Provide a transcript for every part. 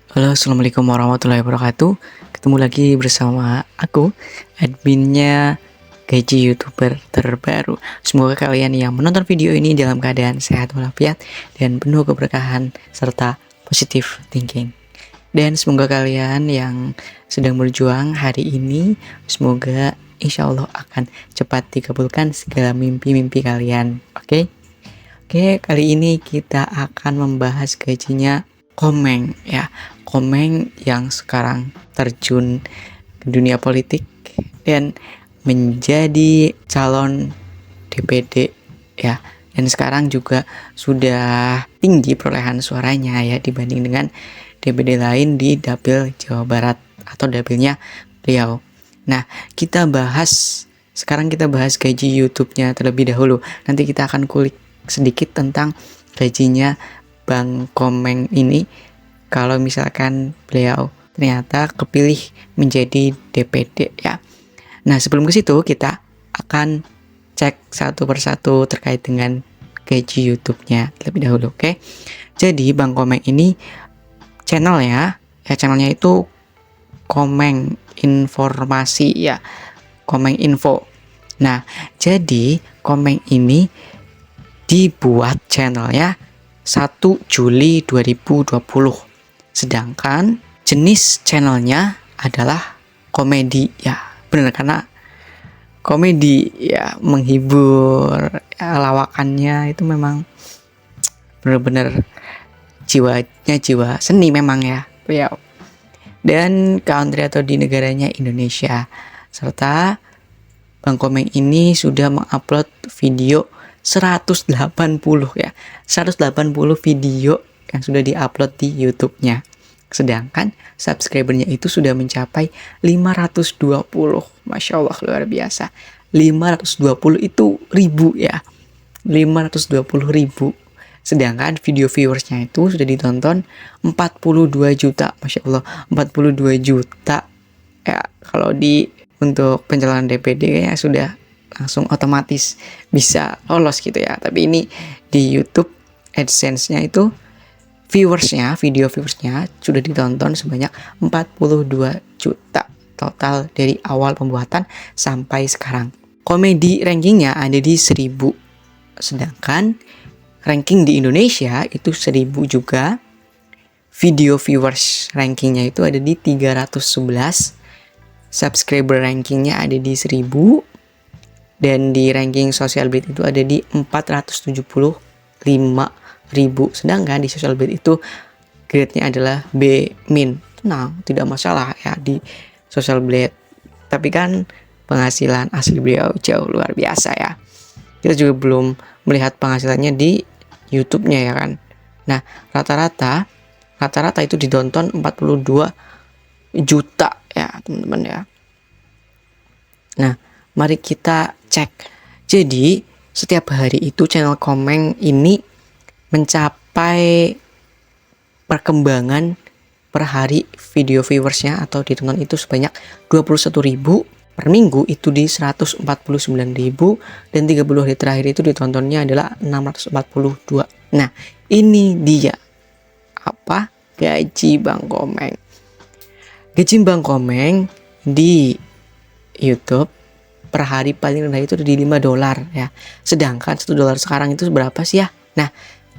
Halo, assalamualaikum warahmatullahi wabarakatuh. Ketemu lagi bersama aku, adminnya gaji YouTuber terbaru. Semoga kalian yang menonton video ini dalam keadaan sehat walafiat dan penuh keberkahan serta positive thinking. Dan semoga kalian yang sedang berjuang hari ini, semoga insya Allah akan cepat dikabulkan segala mimpi-mimpi kalian. Oke, kali ini kita akan membahas gajinya Komeng ya. Komeng yang sekarang terjun ke dunia politik dan menjadi calon DPD ya. Dan sekarang juga sudah tinggi perolehan suaranya ya dibanding dengan DPD lain di Dapil Jawa Barat atau dapilnya beliau. Nah, sekarang kita bahas gaji YouTube-nya terlebih dahulu. Nanti kita akan kulik sedikit tentang gajinya Bang Komeng ini kalau misalkan beliau ternyata kepilih menjadi DPD ya. Nah, sebelum ke situ kita akan cek satu persatu terkait dengan gaji YouTube-nya terlebih dahulu, oke? Jadi Bang Komeng ini channelnya itu Komeng Informasi ya, Komeng Info. Nah, jadi Komeng ini dibuat channelnya 1 Juli 2020. Sedangkan jenis channelnya adalah komedi ya. Benar, karena komedi ya, menghibur ya, lawakannya itu memang benar-benar jiwa seni memang ya beliau. Dan country atau di negaranya Indonesia. Serta Bang Komeng ini sudah mengupload video 180 ya. 180 video yang sudah diupload di YouTube-nya. Sedangkan subscribernya itu sudah mencapai 520. Masya Allah, luar biasa. 520 itu ribu ya. 520 ribu. Sedangkan video viewersnya itu sudah ditonton 42 juta. Masya Allah, 42 juta. Ya, kalau untuk pencalonan DPD kayaknya sudah langsung otomatis bisa lolos gitu ya. Tapi ini di YouTube AdSense-nya itu video viewersnya sudah ditonton sebanyak 42 juta total dari awal pembuatan sampai sekarang. Komedi rankingnya ada di 1000, sedangkan ranking di Indonesia itu 1000 juga. Video viewers rankingnya itu ada di 311, subscriber rankingnya ada di 1000, dan di ranking social blade itu ada di 475.000. Sedangkan di social blade itu grade-nya adalah B-. Nah, tidak masalah ya di social blade. Tapi kan penghasilan asli beliau jauh luar biasa ya. Kita juga belum melihat penghasilannya di YouTube-nya ya kan. Nah, rata-rata itu ditonton 42 juta ya, teman-teman ya. Nah, mari kita cek. Jadi setiap hari itu channel Komeng ini mencapai perkembangan per hari video viewersnya atau ditonton itu sebanyak 21.000. Per minggu itu di 149.000, dan 30 hari terakhir itu ditontonnya adalah 642. Nah, ini dia apa gaji Bang Komeng. Gaji Bang Komeng di YouTube per hari paling rendah itu di $5 ya. Sedangkan $1 sekarang itu berapa sih ya? Nah,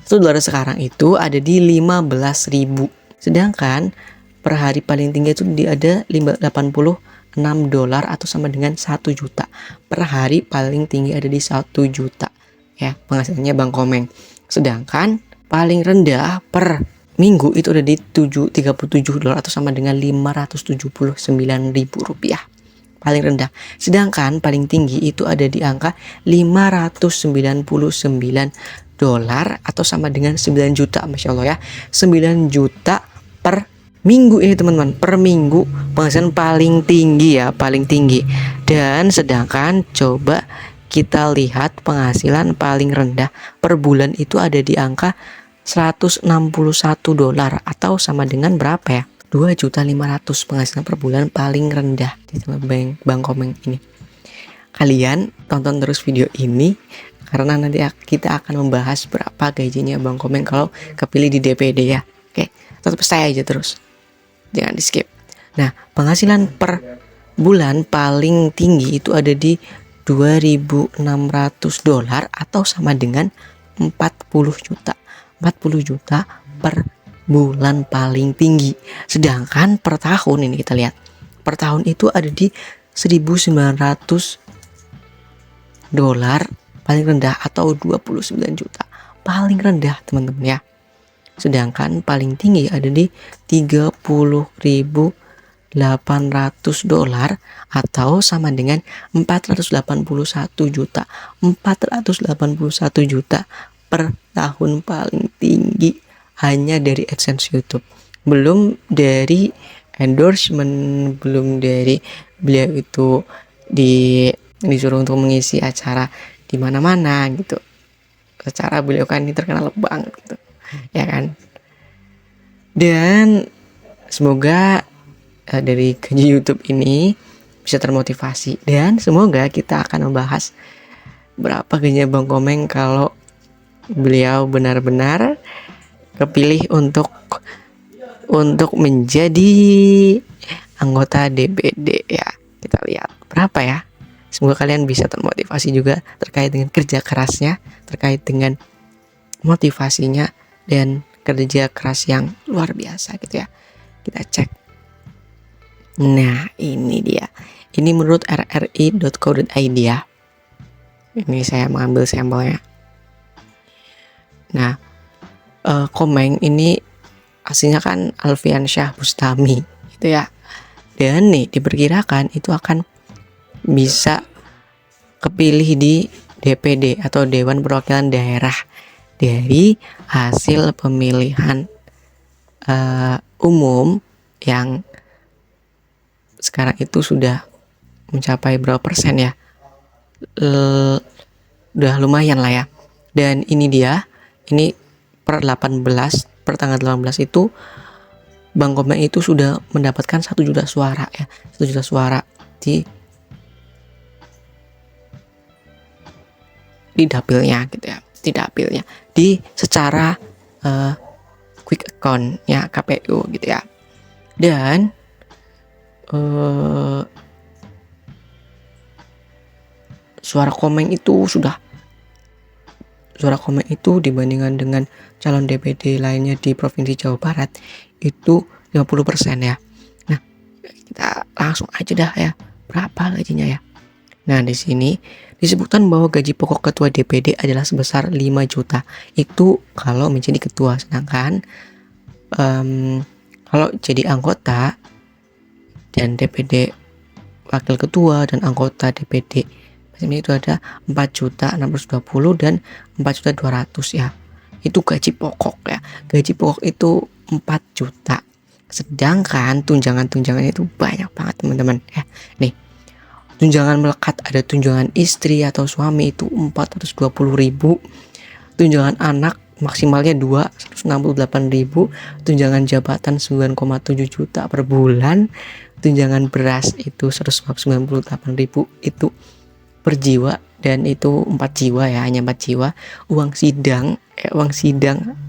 $1 sekarang itu ada di 15.000. Sedangkan per hari paling tinggi itu ada $86 atau sama dengan 1 juta. Per hari paling tinggi ada di 1 juta ya penghasilannya Bang Komeng. Sedangkan paling rendah per minggu itu ada di $37 atau sama dengan Rp579.000 paling rendah. Sedangkan paling tinggi itu ada di angka $599 atau sama dengan 9 juta. Masya Allah ya, 9 juta per minggu ini teman-teman. Per minggu penghasilan paling tinggi ya, paling tinggi. Dan sedangkan coba kita lihat penghasilan paling rendah per bulan itu ada di angka $161 atau sama dengan berapa ya, 2.500.000 penghasilan per bulan paling rendah di Bang Komeng ini. Kalian tonton terus video ini karena nanti kita akan membahas berapa gajinya Bang Komeng kalau kepilih di DPD ya. Oke, tetap stay aja terus. jangan di skip. Nah, penghasilan per bulan paling tinggi itu ada di $2.600 atau sama dengan 40 juta. 40 juta per bulan paling tinggi. Sedangkan per tahun ini kita lihat. Per tahun itu ada di $1.900 paling rendah atau 29 juta. Paling rendah teman-teman ya. Sedangkan paling tinggi ada di $30.800 atau sama dengan 481 juta. 481 juta per tahun paling tinggi hanya dari AdSense YouTube. Belum dari endorsement, belum dari beliau itu disuruh untuk mengisi acara di mana-mana gitu. Secara beliau kan ini terkenal banget gitu. Ya kan? Dan semoga dari gaji YouTube ini bisa termotivasi, dan semoga kita akan membahas berapa gajinya Bang Komeng kalau beliau benar-benar kepilih untuk menjadi anggota DPD ya. Kita lihat berapa ya. Semoga kalian bisa termotivasi juga terkait dengan kerja kerasnya, terkait dengan motivasinya dan kerja keras yang luar biasa gitu ya. Kita cek. Nah, ini dia. Ini menurut rri.co.id ya. Ini saya mengambil sampelnya. Nah, Komeng ini aslinya kan Alfian Syah Bustami gitu ya. Dan nih diperkirakan itu akan bisa kepilih di DPD atau Dewan Perwakilan Daerah dari hasil pemilihan umum yang sekarang itu sudah mencapai berapa persen ya, udah lumayan lah ya. Dan ini dia, ini per tanggal 18 itu Bang Komeng itu sudah mendapatkan 1 juta suara ya, 1 juta suara di dapilnya gitu ya, di secara quick account ya KPU gitu ya. Dan suara Komeng itu dibandingkan dengan calon DPD lainnya di Provinsi Jawa Barat itu 50% ya. Nah, kita langsung aja dah ya, berapa gajinya ya. Nah, di sini disebutkan bahwa gaji pokok ketua DPD adalah sebesar 5 juta. Itu kalau menjadi ketua. Sedangkan kalau jadi anggota dan DPD wakil ketua dan anggota DPD ini itu ada 4.620 dan 4.200 ya. Itu gaji pokok ya. Gaji pokok itu 4 juta. Sedangkan tunjangan-tunjangannya itu banyak banget teman-teman ya. Nih, tunjangan melekat ada tunjangan istri atau suami itu 420.000. Tunjangan anak maksimalnya 168.000. Tunjangan jabatan 9,7 juta per bulan. Tunjangan beras itu 198.000 itu per jiwa, dan itu 4 jiwa ya, hanya 4 jiwa. Uang sidang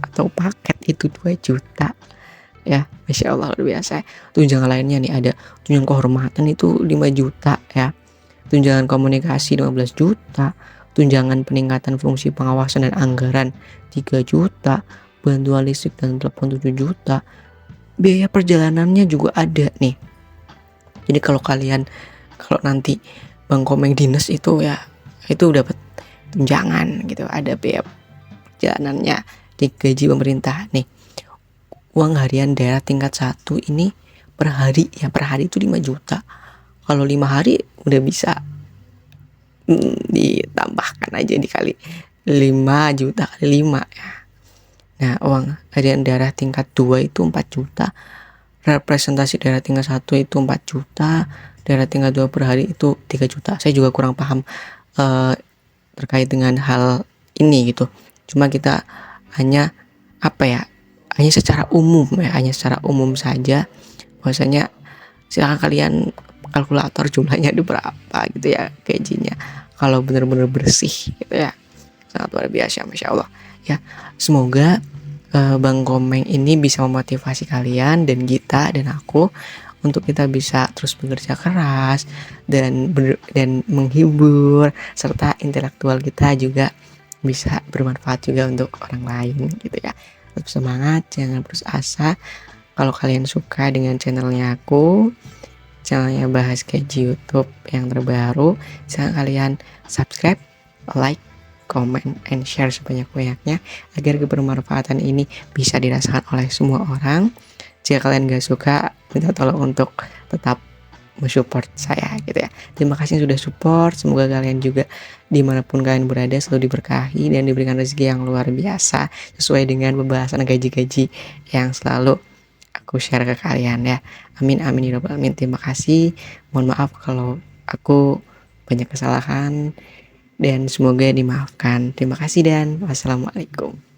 atau paket itu 2 juta ya. Masya Allah, luar biasa. Tunjangan lainnya nih ada tunjangan kehormatan itu 5 juta ya, tunjangan komunikasi 15 juta, tunjangan peningkatan fungsi pengawasan dan anggaran 3 juta, bantuan listrik dan telepon 7 juta. Biaya perjalanannya juga ada nih. Jadi kalau nanti Bang Komeng dinas itu ya, itu dapat tunjangan gitu, ada biaya perjalanannya di gaji pemerintah nih. Uang harian daerah tingkat 1 ini per hari itu 5 juta. Kalau 5 hari udah bisa ditambahkan aja dikali 5 juta kali 5 ya. Nah, uang harian daerah tingkat 2 itu 4 juta. Representasi daerah tingkat 1 itu 4 juta. Daerah tingkat 2 per hari itu 3 juta. Saya juga kurang paham terkait dengan hal ini gitu. Cuma kita hanya secara umum saja bahwasanya silakan kalian kalkulator jumlahnya ada berapa gitu ya gajinya kalau benar-benar bersih gitu ya. Sangat luar biasa, Masya Allah ya. Semoga Bang Komeng ini bisa memotivasi kalian dan Gita dan aku untuk kita bisa terus bekerja keras dan menghibur, serta intelektual kita juga bisa bermanfaat juga untuk orang lain gitu ya. Tetap semangat, jangan putus asa. Kalau kalian suka dengan channelnya aku, channelnya Bahas Gaji YouTube yang terbaru, silahkan kalian subscribe, like, comment, and share sebanyak-banyaknya agar kebermanfaatan ini bisa dirasakan oleh semua orang. Jika kalian gak suka, minta tolong untuk tetap mensupport saya gitu ya. Terima kasih yang sudah support. Semoga kalian juga dimanapun kalian berada selalu diberkahi dan diberikan rezeki yang luar biasa sesuai dengan pembahasan gaji-gaji yang selalu aku share ke kalian ya. Amin amin ya rabbal alamin. Terima kasih. Mohon maaf kalau aku banyak kesalahan dan semoga dimaafkan. Terima kasih dan wassalamualaikum.